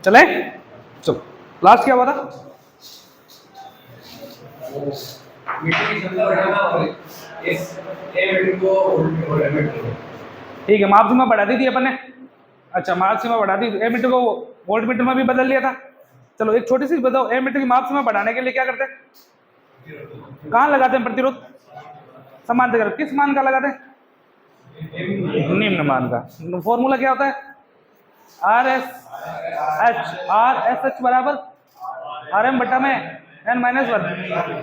चले चलो, लास्ट क्या हुआ था? ठीक है, माप सीमा बढ़ा दी थी अपन ने। अच्छा, माप सीमा बढ़ा दी, ए मीटर को वोल्ट मीटर में भी बदल लिया था। चलो एक छोटी सी बताओ, ए मीटर की माप सीमा बढ़ाने के लिए क्या करते हैं? कहाँ लगाते हैं प्रतिरोध? समांतर करो, किस मान का लगाते हैं? निम्न मान का। फॉर्मूला क्या होता है? आर एस एच बराबर आर एम बटा में एन माइनस वन।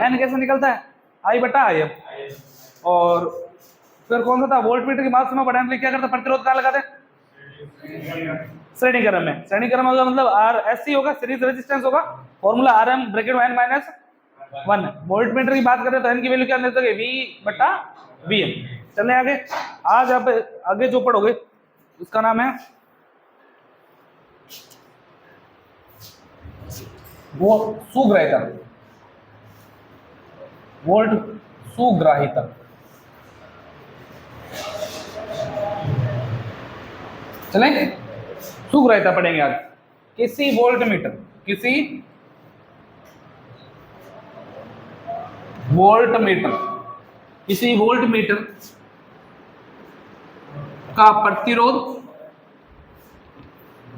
एन कैसे निकलता है? आई बटा आई एम। और फिर कौन सा था? वोल्ट मीटर की माप सीमा बढ़ाने के लिए क्या करते? प्रतिरोध कहाँ लगाते हैं? श्रेणी क्रम में। श्रेणी क्रम होगा मतलब आर एस सी होगा, सीरीज रेजिस्टेंस होगा। Formula R M bracket N minus one. Volt meter की बात करें तो एन की वैल्यू क्या देते हैं? वी बटा वी एम। चले आगे। आज आप आगे जो पढ़ोगे उसका नाम है वो सुग्राहिता। वोल्ट सुग्राहिता। चलेंगे, सुग्राहिता पढ़ेंगे आज। किसी वोल्ट मीटर किसी वोल्ट मीटर का प्रतिरोध,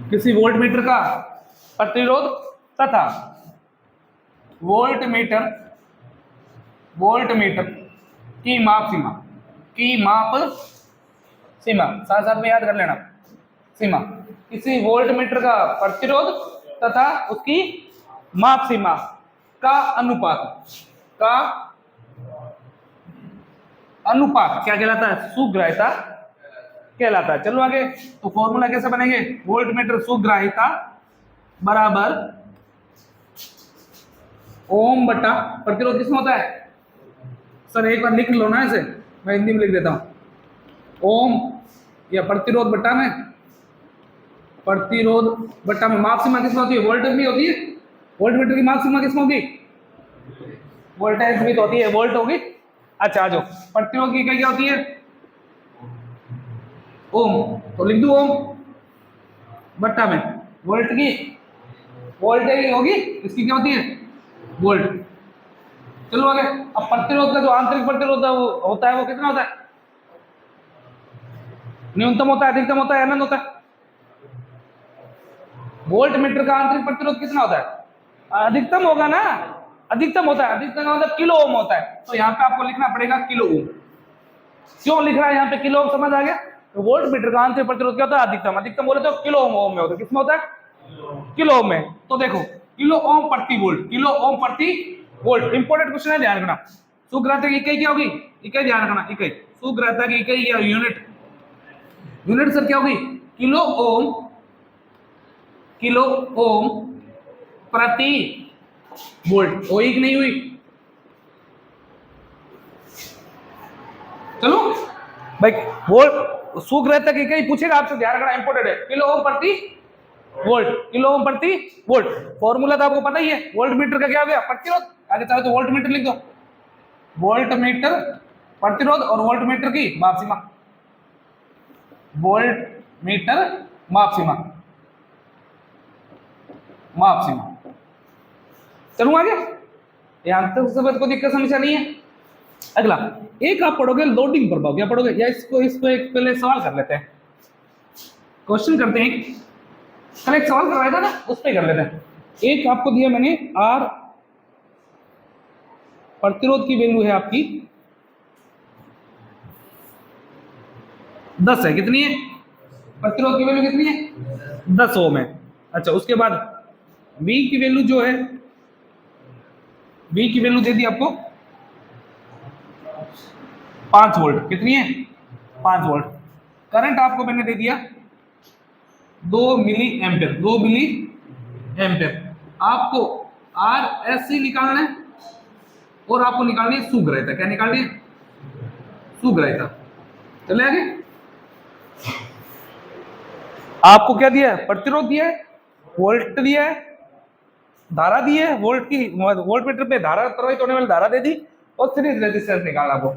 किसी वोल्ट मीटर का प्रतिरोध तथा वोल्ट मीटर की माप सीमा साथ साथ में याद कर लेना। सीमा, किसी वोल्ट मीटर का प्रतिरोध तथा उसकी माप सीमा का अनुपात क्या कहलाता है? सुग्राहिता कहलाता है। चलो आगे। तो फॉर्मूला कैसे बनेंगे? वोल्ट मीटर सुग्राहिता बराबर ओम बटा प्रतिरोध किसमें होता है? सर एक बार लिख लो ना, ऐसे मैं हिंदी में लिख देता हूं। ओम या प्रतिरोध बटा में माप सीमा किसमें होती है? वोल्ट में होती है। वोल्ट मीटर की माप सीमा किसमें होगी? वोल्टेज में तो होती है, वोल्ट होगी। अच्छा आ जाओ, प्रतिरोध की इकाई क्या होती है? ओम। तो लिख दू ओम बट्टा में वोल्ट की वोल्टेज होगी, इसकी क्या होती है? वोल्ट। चलो आगे। अब प्रतिरोध का जो आंतरिक प्रतिरोध होता है वो कितना होता है? न्यूनतम होता है, अधिकतम होता है, अनंत होता है? वोल्ट मीटर का आंतरिक प्रतिरोध कितना होता है? अधिकतम होगा ना, अधिकतम होता है। अधिकतम का मतलब किलो ओम होता है। तो यहाँ पे आपको लिखना पड़ेगा किलो ओम। क्यों लिख रहा है यहाँ पे किलो ओम? समझ आ गया? तो वोल्ट मीटर का आंतरिक प्रतिरोध क्या होता है? अधिकतम। अधिकतम बोले तो किलो ओम में होता है। किसमें होता है? किलो ओम में। तो देखो, किलो ओम प्रति वोल्ट। इंपॉर्टेंट क्वेश्चन है, ध्यान रखना। सुग्राहिता की इकाई क्या होगी? इकाई ध्यान रखना, इकाई। सुग्राहिता की इकाई या यूनिट सर क्या होगी? किलो ओम प्रति वोल्ट। हुई कि नहीं हुई? चलो भाई, वोल्ट सुग्राहिता की इकाई पूछेगा आपसे, ध्यान रखना, इंपॉर्टेंट है। किलो ओम प्रति वोल्ट। फॉर्मूला तो आपको पता ही है। वोल्ट मीटर का क्या हो गया? प्रतिरोध। आगे चाहे तो वोल्ट मीटर लिख दो। वोल्ट मीटर प्रतिरोध और वोल्ट मीटर की माप सीमा। वोल्ट मीटर माप सीमा। चलूं आगे? यहां तक सब को दिक्कत समस्या नहीं है। अगला एक आप पढ़ोगे लोडिंग प्रभाव। क्या पढ़ोगे? या इसको एक पहले सवाल कर लेते हैं, क्वेश्चन करते हैं। कल एक सवाल करवाया था ना, उस पर कर लेते हैं। एक आपको दिया मैंने, आर प्रतिरोध की वैल्यू है आपकी 10 है। कितनी है? प्रतिरोध की वैल्यू कितनी है? 10 ओम है। अच्छा, उसके बाद V की वैल्यू जो है, V की वैल्यू दे दी आपको 5 वोल्ट। कितनी है? 5 वोल्ट। करंट आपको मैंने दे दिया 2 मिली एम्पियर। आपको आर एस सी निकालना है और आपको निकालनी है सुग्राहिता। क्या निकालनी है? सुग्राहिता। चले आगे। आपको क्या दिया है? प्रतिरोध दिया है, वोल्ट दिया है, धारा दी है, वोल्ट मीटर पे धारा प्रवाहित होने वाली धारा दे दी, और सीरीज रेजिस्टेंस निकालना आपको।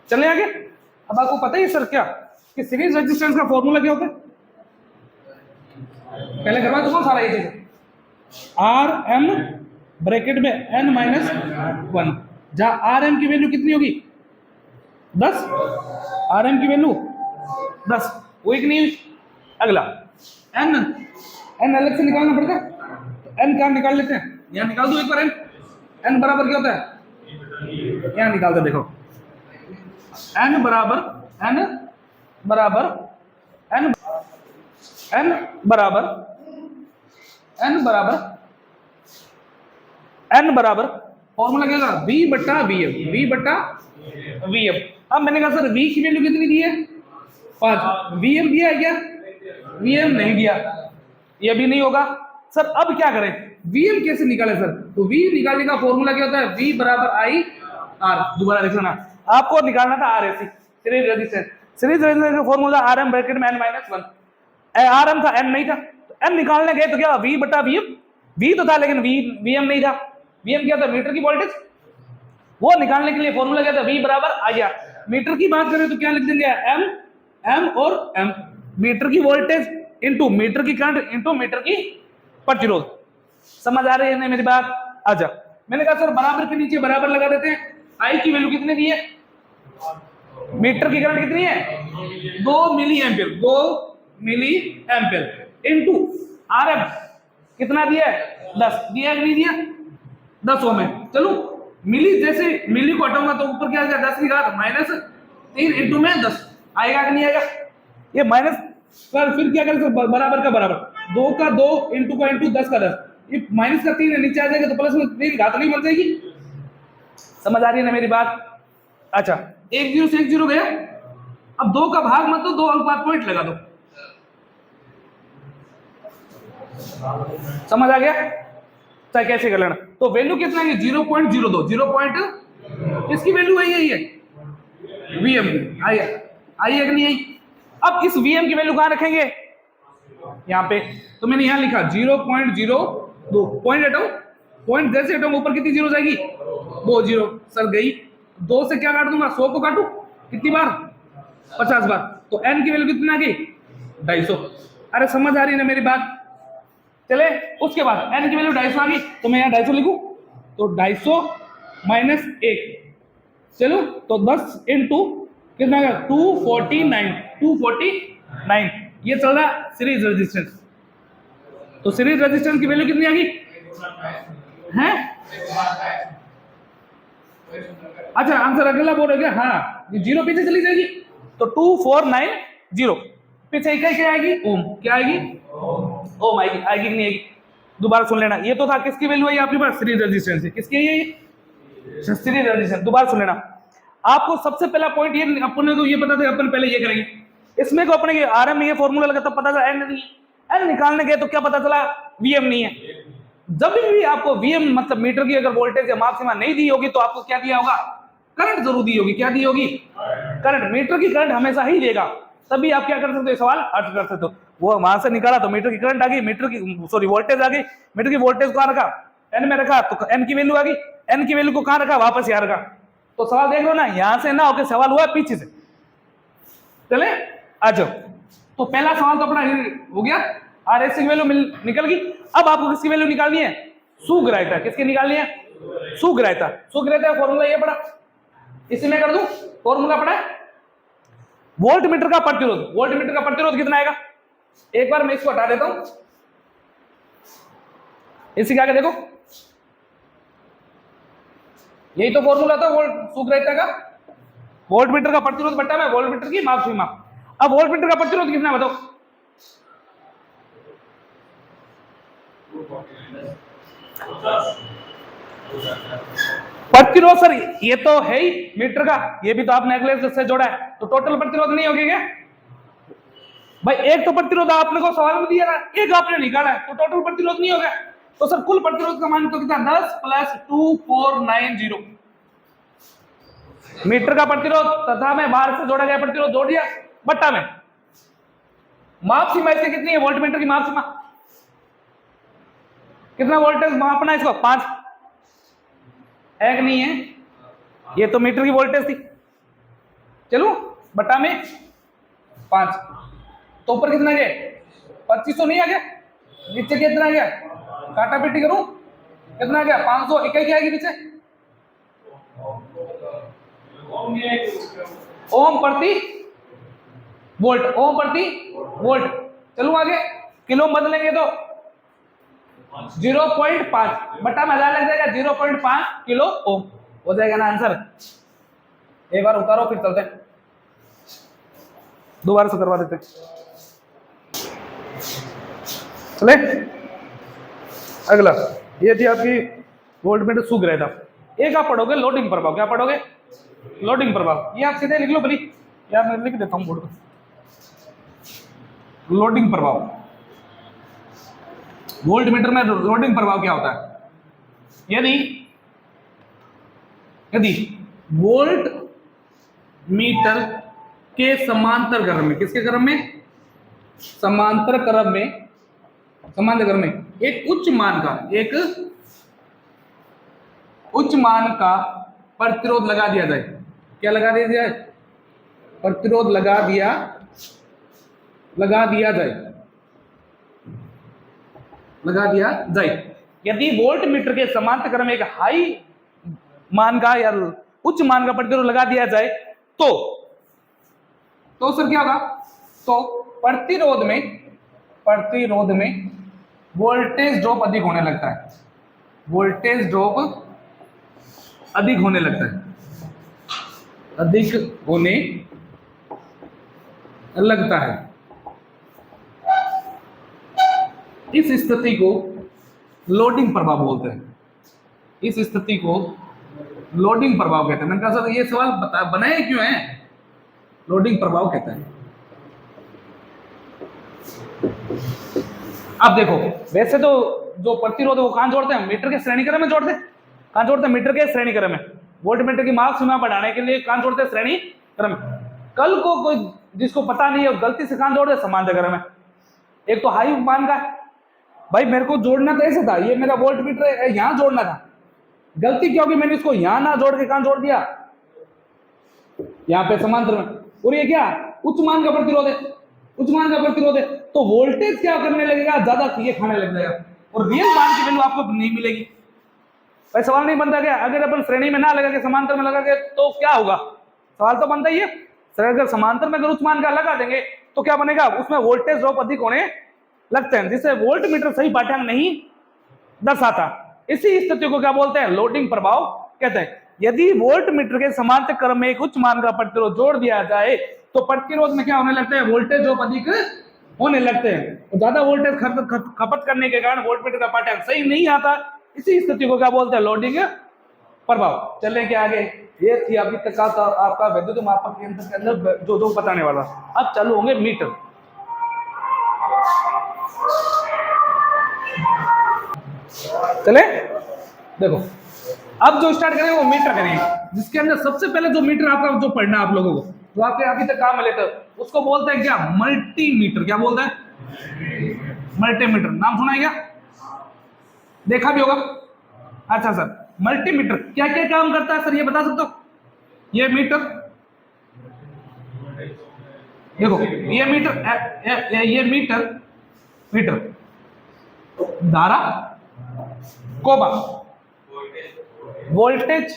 चले आगे। अब आपको पता ही सर क्या कि सीरीज रेजिस्टेंस का फॉर्मूला क्या होता है? पहले करवा दूंगा सारा ये चीज। आर एम ब्रैकेट में n माइनस 1, जहां आर एम की वैल्यू कितनी होगी 10, आर एम की वैल्यू 10, वो एक नहीं हुई। अगला n, n अलग से निकालना पड़ता है, तो n कहाँ निकाल लेते हैं, यहाँ निकाल दो एक बार। n बराबर क्या होता है, यहाँ निकालते देखो, n बराबर n बराबर n n बराबर n बराबर n बराबर फॉर्मूला क्या होगा, v बट्टा vm, v बट्टा vm। अब मैंने कहा सर v की वैल्यू कितनी दी है 5, vm दिया है क्या, vm नहीं दिया, ये भी नहीं होगा। सर अब क्या करें, vm कैसे निकाले सर, तो v निकालने का फॉर्मूला क्या होता है, v बराबर i r, दोबारा देख लेना, आपको निकालना था R AC series resistance, series resistance का फॉर्मूला आर एम ब्रैकेट में n माइनस 1, आर एम था n नहीं था, तो n निकालने गए तो क्या v बटा vm, v तो था लेकिन vm नहीं था, vm क्या था मीटर की वोल्टेज, वो निकालने के लिए फॉर्मूला क्या था, v बराबर आया। मीटर की बात करें तो क्या लिख देंगे, m और m, मीटर की वोल्टेज इनटू मीटर की करंट इनटू मीटर की प्रतिरोध। समझ आ रही है ना मेरी बात। अच्छा मैंने कहा सर बराबर के नीचे बराबर लगा देते हैं, आई की वैल्यू कितनी दी है, मीटर की करंट कितनी है 2 milli ampere, 2 milli ampere into R M कितना दिया है 10, दिया कि नहीं दिया 10 ओम है। चलो मिली, जैसे मिली को हटाऊंगा तो ऊपर क्या आ जाएगा 10 की घात माइनस 3 इंटू में 10 आएगा कि नहीं आएगा, ये माइनस पर फिर क्या करें सर बराबर का बराबर, 2 का 2 इंटू का इंटू 10 का 10, ये माइनस का 3 नीचे आ जाएगा तो प्लस में 3 घात नहीं बन जाएगी। समझ आ रही है ना मेरी बात। अच्छा 1 0 से 1 0 गया, अब 2 का भाग मत दो, 2 अनुपात पॉइंट लगा दो, समझ आ गया। चाहे कैसे कर लेना, तो वैल्यू कितना है 0.02, 0. इसकी वैल्यू यही है Vm की, आई है कि नहीं आई। अब इस Vm की वैल्यू कहां रखेंगे, यहाँ पे, तो मैंने यहाँ लिखा 0.02, पॉइंट हटाओ, पॉइंट जैसे हटाऊंगा ऊपर कितनी जीरो जाएगी 2 जीरो, सर गई 2 से क्या काट दूंगा 100 को काटू कितनी बार 50 बार, तो n की वैल्यू कितनी आ गई 250। अरे समझ आ रही है ना मेरी बात। चले उसके बाद n की वैल्यू 250 आ गई, तो मैं यहाँ 250 लिखूं, तो 250 माइनस 1, चलो तो 10 इंटू कितना आ 249, 249 ये चल रहा सीरीज रेजिस्टेंस, तो सीरीज रेजिस्टेंस की वैल्यू कितनी आ गई है, अच्छा आंसर अगला बोल गया, हाँ ये जीरो पीछे चली जाएगी, तो 2490 पीछे इकाई क्या आएगी ओम, क्या आएगी ओम आएगी, आएगी नहीं आएगी, दोबारा सुन लेना, ये तो था किसकी वैल्यू आई आपके पास सीरीज रेजिस्टेंस है, किसकी है ये सीरीज रेजिस्टेंस। दोबारा सुन लेना, आपको सबसे पहला पॉइंट ये अपने को ये पता था, अपन पहले ये करेंगे, इसमें को अपने आर एम ये फॉर्मूला लगा तब पता चला एन नहीं है, एन निकालने गए तो क्या पता चला वीएम नहीं है। जब भी आपको वीएम मतलब मीटर की अगर वोल्टेज या माप सीमा नहीं दी होगी तो आपको क्या दिया होगा, करंट जरूर दी होगी, क्या दी होगी करंट, मीटर की करंट हमेशा ही देगा, तभी आप क्या कर सकते हो सवाल अर्थ कर सकते हो। वो वहां से निकाला तो मीटर की करंट आ गई, मीटर की सॉरी वोल्टेज आ गई, मीटर की वोल्टेज कहां रखा एन में रखा, तो एन की वैल्यू आ गई, एन की वैल्यू को कहां रखा वापस यहाँ रखा, तो सवाल देख लो ना, यहां से ना होकर सवाल हुआ पीछे से। चले आ जाओ, तो पहला सवाल तो अपना हो गया, आर एस की वैल्यू निकल गई। अब आपको किसकी वैल्यू निकालनी है, सुग्राह्यता, किसकी निकालनी है सुग्राह्यता, सुग्राह्यता फॉर्मूला ये पड़ा, इसी में कर दूं फॉर्मूला पड़ा है वोल्ट मीटर का प्रतिरोध, वोल्ट मीटर का प्रतिरोध कितना आएगा, एक बार मैं इसको हटा देता हूं, इसी के आगे देखो यही तो फॉर्मूला था वोल्ट सुग्राह्यता का, वोल्ट मीटर का प्रतिरोध बटा में वोल्ट मीटर की माप सीमा। अब वोल्ट मीटर का प्रतिरोध कितना बताओ, प्रतिरोध सर ये तो है ही मीटर का, ये भी तो आपने अगले से जोड़ा है, तो टोटल प्रतिरोध नहीं होगी क्या भाई, एक तो प्रतिरोध आपने को सवाल में दिया था, एक आपने निकाला है, तो टोटल प्रतिरोध नहीं होगा, तो सर कुल प्रतिरोध का मान तो कितना 10 प्लस 2490, मीटर का प्रतिरोध तथा में बाहर से जोड़ा गया प्रतिरोध जोड़ दिया बट्टा में माप सीमा इसकी कितनी है, वोल्ट मीटर की माप सीमा कितना वोल्टेज मापना है इसको 5 है कि नहीं है, ये तो मीटर की वोल्टेज थी, चलो बटा में 5, तो ऊपर कितना गया 2500 नहीं आ गया, नीचे कितना आ गया काटा पीटी करूं, कितना गया 500, इकाई क्या आएगी पीछे, ओम प्रति वोल्ट, ओम प्रति वोल्ट। चलूं आगे, किलो में बदलेंगे तो 0.5 बटा में हजार लग जाएगा, 0.5 किलो ओम हो जाएगा ना आंसर। एक बार उतारो फिर चलते हैं, दोबारा से करवा देते हैं। चले अगला, ये थी आपकी वोल्ट मीटर सूख रहा था। एक आप पढ़ोगे लोडिंग प्रभाव, क्या पढ़ोगे, लोडिंग प्रभाव। ये आप सीधे लिख लो भली, यार मैं लिख देता हूं बोर्ड पे, लोडिंग प्रभाव। वोल्ट मीटर में लोडिंग प्रभाव क्या होता है, यदि वोल्ट मीटर के समांतर क्रम में, किसके क्रम में, समांतर क्रम में, समांतर क्रम में एक उच्च मान का प्रतिरोध लगा दिया जाए, क्या लगा दिया जाए, प्रतिरोध लगा दिया जाए। यदि वोल्ट मीटर के समांतर क्रम में एक हाई मान का या उच्च मान का प्रतिरोध लगा दिया जाए तो सर क्या होगा, तो प्रतिरोध में वोल्टेज ड्रॉप अधिक होने लगता है, वोल्टेज ड्रॉप अधिक होने लगता है, अधिक होने लगता है। इस स्थिति को लोडिंग प्रभाव बोलते हैं, इस स्थिति को लोडिंग प्रभाव कहते हैं। मैंने कहा सर ये सवाल बनाए क्यों है, लोडिंग प्रभाव कहते हैं। अब देखो, वैसे तो जो प्रतिरोध वो कहां जोड़ते हैं, मीटर के श्रेणी क्रम में जोड़ते हैं, कहां जोड़ते हैं, मीटर के श्रेणी क्रम में। वोल्ट मीटर की मार्क सीमा बढ़ाने के लिए कहां जोड़ते हैं, श्रेणी क्रम में। कल को कोई जिसको पता नहीं है गलती से कहां जोड़ दे, समांतर क्रम में। एक तो हाई मान का, भाई मेरे को जोड़ना तो ऐसे था, ये मेरा वोल्ट मीटर यहां जोड़ना था, गलती क्या होगी, मैंने इसको यहां ना जोड़ के कहां जोड़ दिया, यहां पे समांतर में। और ये क्या उच्च मान का प्रतिरोध है, उच्च मान का प्रतिरोध है, तो वोल्टेज क्या करने लगेगा, ज्यादा ये खाने लग जाएगा और रियल मान की वैल्यू आपको नहीं मिलेगी। भाई सवाल नहीं बनता क्या, अगर अपन श्रेणी में ना लगा के समांतर में लगा के तो क्या होगा, सवाल तो बनता ही है। सर अगर समांतर में अगर उच्च मान का लगा देंगे तो क्या बनेगा, उसमें वोल्टेज ड्रॉप अधिक होने लगते हैं, जिससे वोल्ट मीटर सही पाठ्यांक नहीं दर्शाता। इसी स्थिति को क्या बोलते हैं, लोडिंग प्रभाव कहते हैं। यदि वोल्ट मीटर के समांतर क्रम में एक उच्च मान का प्रतिरोध जोड़ दिया जाए तो प्रतिरोध में क्या होने लगता है, वोल्टेज ड्रॉप अधिक होने लगते हैं, तो ज्यादा वोल्टेज खपत करने के कारण वोल्ट मीटर का पाठ्यांक सही नहीं आता। इसी स्थिति को क्या बोलते हैं, लोडिंग प्रभाव। चलें क्या आगे, ये थी अभी तक का आपका वैद्युत मापक यंत्र के अंदर जो बताने वाला। अब चालू होंगे मीटर। चले देखो, अब जो स्टार्ट करेंगे वो मीटर करेंगे, जिसके अंदर सबसे पहले जो मीटर आपका जो पढ़ना आप लोगों को, जो आपके अभी तक काम में लेते हो, उसको बोलते हैं क्या, मल्टीमीटर। क्या बोलते हैं, मल्टीमीटर। नाम सुना है क्या, देखा भी होगा। अच्छा सर, मल्टीमीटर क्या क्या काम करता है सर, ये बता सकते हो। ये मीटर देखो, ये मीटर धारा, कोबा वोल्टेज,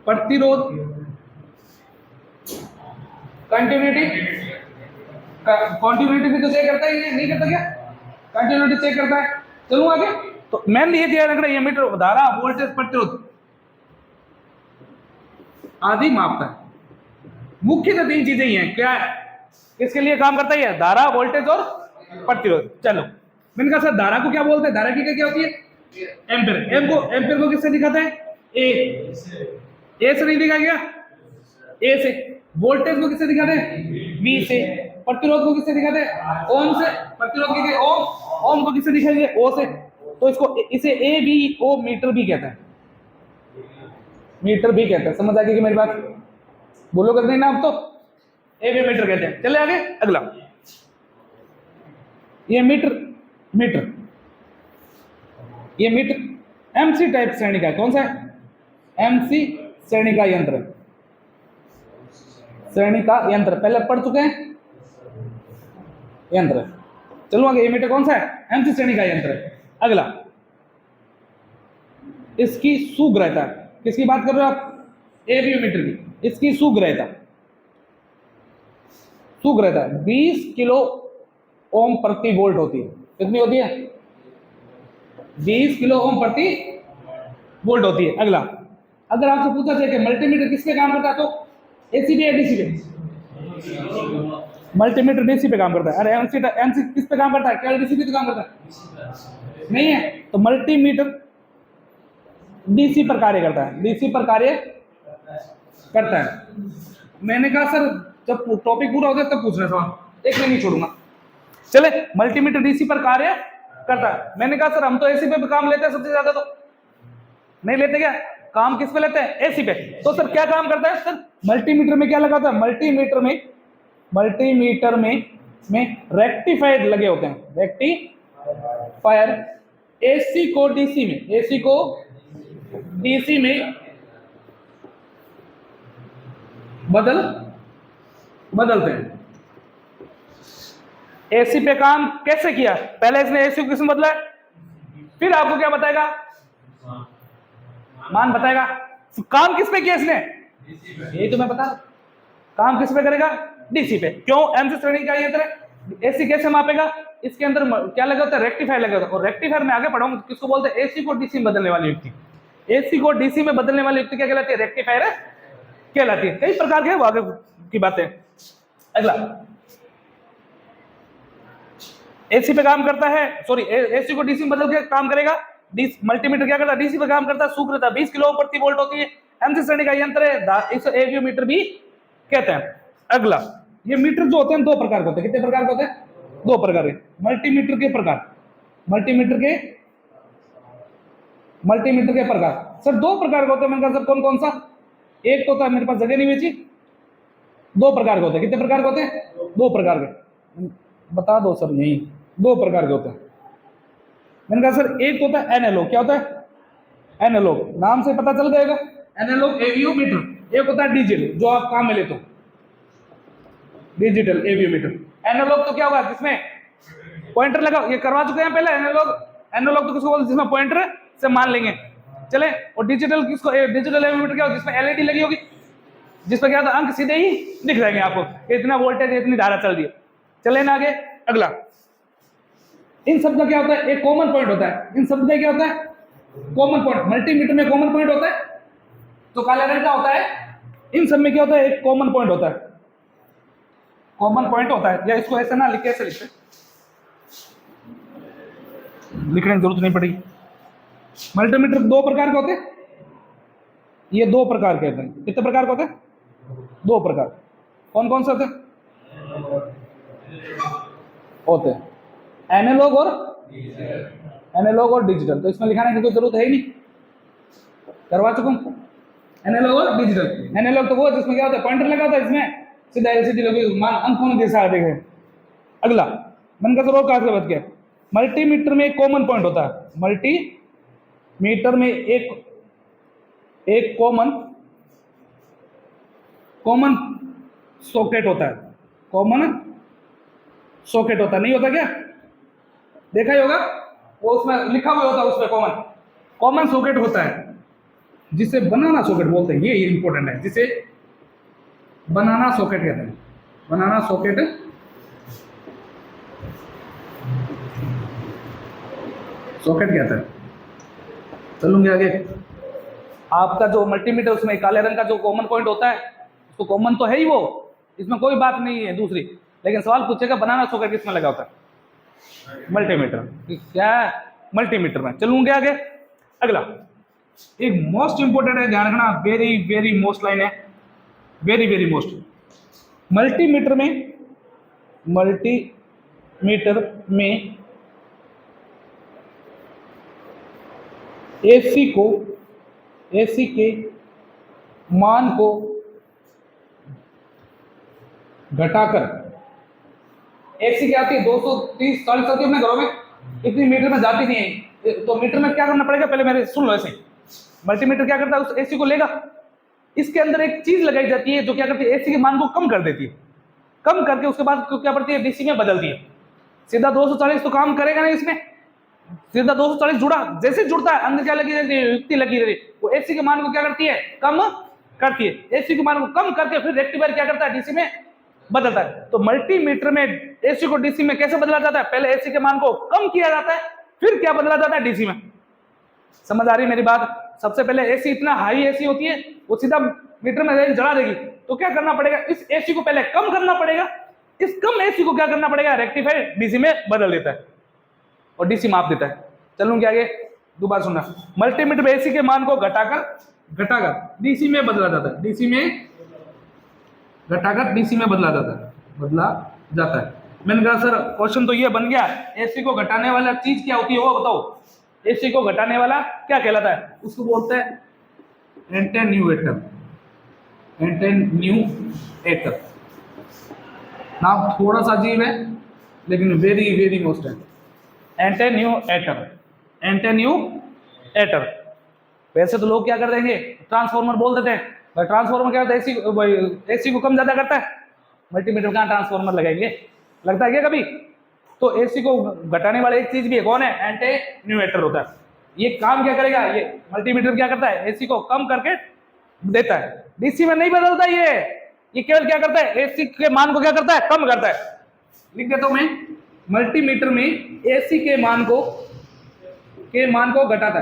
प्रतिरोध, कंटिन्यूटी भी तो चेक करता है, ये नहीं करता क्या, कंटिन्यूटी चेक करता है। चलो आगे, तो मैंने ये दिया रखना, ये मीटर धारा, वोल्टेज, प्रतिरोध आदि मापता है। मुख्य तो तीन चीजें ही हैं, क्या है, किसके लिए काम करता है, धारा, वोल्टेज और प्रतिरोध। चलो मैंने कहा सर धारा को क्या बोलते हैं, धारा की क्या होती है, एम्पीयर। एम्पीयर को किससे दिखाते हैं, ए से नहीं दिखाया गया, ए से। वोल्टेज को किससे दिखाते हैं, वी से। प्रतिरोध को किससे दिखाते हैं, ओम से। प्रतिरोध के ओम को किससे दिखाएंगे, ओ से। तो इसको इसे ए बी ओ मीटर भी कहते हैं, मीटर भी कहते हैं। समझ आ गई कि मेरी बात, बोलो कर देना आप तो, ए बी मीटर कहते हैं। चले आगे अगला, ये मीटर एमसी टाइप श्रेणी का, कौन सा है, एमसी श्रेणी का यंत्र, पहले पढ़ चुके हैं। यंत्र है। चलो आगे, ये मीटर कौन सा है? एमसी श्रेणी का यंत्र है। अगला, इसकी सुग्रहता, किसकी बात कर रहे हो आप? एवीओ मीटर की। इसकी सुग्रहता 20 किलो ओम प्रति वोल्ट होती है। कितनी होती है? 20 किलो ओम प्रति वोल्ट होती है। अगला, अगर आपसे पूछा जाए कि मल्टीमीटर किस पे काम करता है, तो एसी पे या डीसी पे? मल्टीमीटर डीसी पे काम करता है। अरे एमसी किस पे काम करता है? क्या डीसी पे तो काम करता है? नहीं है, तो मल्टीमीटर डीसी पर कार्य करता है, डीसी पर कार्य करता है। मैंने कहा सर जब टॉपिक पूरा हो जाए तब पूछना सवाल, एक में नहीं छोड़ूंगा। चले, मल्टीमीटर डीसी पर कार्य करता है। मैंने कहा सर हम तो एसी पे काम लेते हैं सबसे ज्यादा, तो नहीं लेते क्या? काम किस पे लेते हैं? एसी पे। तो सर क्या काम करता है सर? मल्टीमीटर में क्या लगा होता है? मल्टीमीटर में रेक्टिफायर लगे होते हैं, रेक्टिफायर। एसी को डीसी में बदलते हैं। एसी पे काम कैसे किया? पहले इसने एसी को किसमें बदला है, फिर आपको क्या बताएगा? मान बताएगा। काम किस पे किया इसने? यही तो मैं बता रहा, काम किस पे करेगा? डीसी पे। क्यों? एमसी श्रेणी का यंत्र है। एसी कैसे मापेगा? इसके अंदर क्या लगा होता है? रेक्टिफायर लगा होता है। और रेक्टिफायर में आगे पढ़ाऊंगा किसको बोलते हैं? एसी को डीसी में बदलने वाली युक्ति। एसी को डीसी में बदलने वाली युक्ति क्या कहलाती है? रेक्टिफायर कहलाती है। कई प्रकार के आगे की बातें। अगला, एसी पे काम करता है, सॉरी एसी को डीसी में बदल के काम करेगा। मल्टीमीटर क्या करता है? डीसी पे काम करता है। सूत्र 20 किलो ओम प्रति वोल्ट होती है। एमसी श्रेणी का यंत्र है, इसे एवीओ मीटर भी कहते हैं। अगला, ये मीटर जो होते हैं दो प्रकार के होते हैं। कितने प्रकार के होते हैं? दो प्रकार के। मल्टीमीटर के प्रकार सर दो प्रकार के होते हैं। मैंने कहा सर कौन कौन सा? एक तो होता है, मेरे पास जगह नहीं बची, दो प्रकार के होते हैं। कितने प्रकार के होते हैं? दो प्रकार के। बता दो सर, यही दो प्रकार के होते हैं। मैंने कहा सर एक होता है एनालॉग। क्या होता है? एनालॉग, नाम से पता चल जाएगा, एनालॉग एवीओ मीटर। एक होता है डिजिटल, जो आप काम में लेते हो, डिजिटल एवीओ मीटर। एनालॉग तो क्या होगा? जिसमें पॉइंटर लगा, ये करवा चुके हैं पहले। एनालॉग तो किसको बोलते हैं? जिसमें पॉइंटर से मान लेंगे। चले, और डिजिटल किसको? डिजिटल एवीओ मीटर क्या होगा? जिसमें एलईडी लगी होगी, जिसमें क्या होता है? अंक सीधे ही दिख जाएंगे आपको, इतना वोल्टेज इतनी धारा चल रही है। चले ना आगे। अगला, इन सब का क्या होता है? एक कॉमन पॉइंट होता है। इन सब का क्या होता है? Common point. मल्टीमीटर में कॉमन पॉइंट होता है, तो काले रंग का होता है। इन सब में क्या होता है? एक कॉमन पॉइंट होता है, कॉमन पॉइंट होता है। या इसको ऐसे ना लिखे, ऐसे लिखते, लिखने की जरूरत नहीं पड़ेगी। मल्टीमीटर दो प्रकार के होते हैं, ये दो प्रकार के होते हैं। कितने प्रकार के होते हैं? दो प्रकार। कौन कौन से होते हैं? एनालॉग और डिजिटल। तो इसमें लिखाने की कोई जरूरत है ही नहीं, करवा चुका हूं। एनालॉग और डिजिटल। एनालॉग तो वो जिसमें क्या होता है? पॉइंटर लगा होता है, इसमें सीधा एलसीडी लगी, मान अंकों के साथ देखे। अगला, मन का जरूर काट के बच गया। मल्टीमीटर में एक कॉमन पॉइंट होता है। मल्टीमीटर में एक कॉमन सॉकेट होता है। कॉमन सॉकेट होता है, नहीं होता क्या? देखा ही होगा, वो उसमें लिखा हुआ होता है, उसमें कॉमन सॉकेट होता है, जिसे बनाना सॉकेट बोलते हैं। ये इंपॉर्टेंट है, जिसे बनाना सॉकेट कहते हैं। बनाना सॉकेट कहते हैं। चलूंगे आगे। आपका जो मल्टीमीटर, उसमें काले रंग का जो कॉमन पॉइंट होता है, उसको कॉमन तो है ही वो, इसमें कोई बात नहीं है दूसरी, लेकिन सवाल पूछेगा बनाना सॉकेट किसमें लगा होता है? मल्टीमीटर। क्या मल्टीमीटर में। चलूंगे आगे। अगला, एक मोस्ट इंपोर्टेंट है, ध्यान रखना, वेरी वेरी मोस्ट लाइन है, वेरी वेरी मोस्ट। मल्टीमीटर में एसी के मान को घटाकर, एसी क्या आती है? 230-40 आती है अपने घरों में, इतनी मीटर में जाती नहीं है। तो मीटर में क्या करना पड़ेगा? पहले मेरे सुन लो ऐसे। मल्टीमीटर क्या करता है? उस एसी को लेगा, इसके अंदर एक चीज लगाई जाती है जो क्या करती है? एसी के मान को कम कर देती है। कम करके उसके बाद क्या करती है? डीसी में बदलती है। सीधा 240 तो काम करेगा नहीं इसमें, सीधा 240 जुड़ा, जैसे जुड़ता है अंदर क्या लगी रहती है, युक्ति लगी रहती है, वो एसी के मान को क्या करती है, कम करती है। एसी के मान को कम करके फिर रेक्टिफायर क्या करता है, डीसी में बदलता है। तो मल्टीमीटर में एसी को डीसी में कैसे बदला जाता है, पहले एसी के मान को कम किया जाता है, फिर क्या बदला जाता है, डीसी में। समझ आ रही है मेरी बात? सबसे पहले एसी, इतना हाई एसी होती है वो सीधा मीटर में जला देगी, तो क्या करना पड़ेगा, इस एसी को पहले कम करना पड़ेगा, इस कम एसी को क्या करना पड़ेगा, रेक्टिफायर डीसी में बदल देता है और डीसी माप देता है। चलूं क्या आगे, दोबारा सुनना। मल्टीमीटर में एसी के मान को घटाकर डीसी में बदला जाता है, डीसी में घटाकर डीसी में बदला जाता है। मैंने कहा सर क्वेश्चन तो ये बन गया, एसी को घटाने वाला चीज क्या होती है वो बताओ। एसी को घटाने वाला क्या कहलाता है, उसको बोलते हैं एटेन्यूएटर। एटेन्यूएटर नाम थोड़ा सा अजीब है लेकिन वेरी वेरी मोस्ट है। एटेन्यूएटर। वैसे तो लोग क्या कर देंगे, ट्रांसफार्मर बोल देते हैं, भाई ट्रांसफार्मर क्या होता है, एसी को कम ज्यादा करता है। मल्टीमीटर कहाँ ट्रांसफार्मर लगाएंगे, लगता है क्या कभी? तो एसी को घटाने वाला एक चीज भी है, कौन है, एटेन्यूएटर होता है। ये काम क्या करेगा, ये मल्टीमीटर क्या करता है, एसी को कम करके देता है, डीसी में नहीं बदलता ये केवल क्या करता है, एसी के मान को क्या करता है, कम करता है। लिख देता हूं मैं, मल्टीमीटर में एसी के मान को घटाता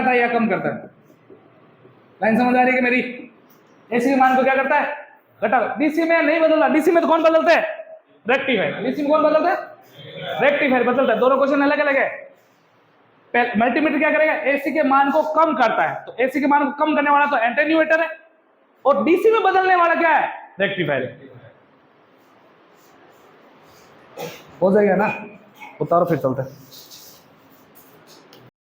है, या कम करता है। लाइन समझ आ रही है मेरी? एसी के मान को क्या करता है, घटाता। डीसी में नहीं बदलता, डीसी में तो कौन बदलता है, रेक्टिफायर। डीसी में कौन बदलता है, रेक्टिफायर बदलता है। दोनों क्वेश्चन अलग अलग है। मल्टीमीटर क्या करेगा, एसी के मान को कम करता है, तो एसी के मान को कम करने वाला तो एटेन्यूएटर है, और डीसी में बदलने वाला क्या है, रेक्टिफायर है। हो जाएगा ना, उतारो फिर चलते हैं।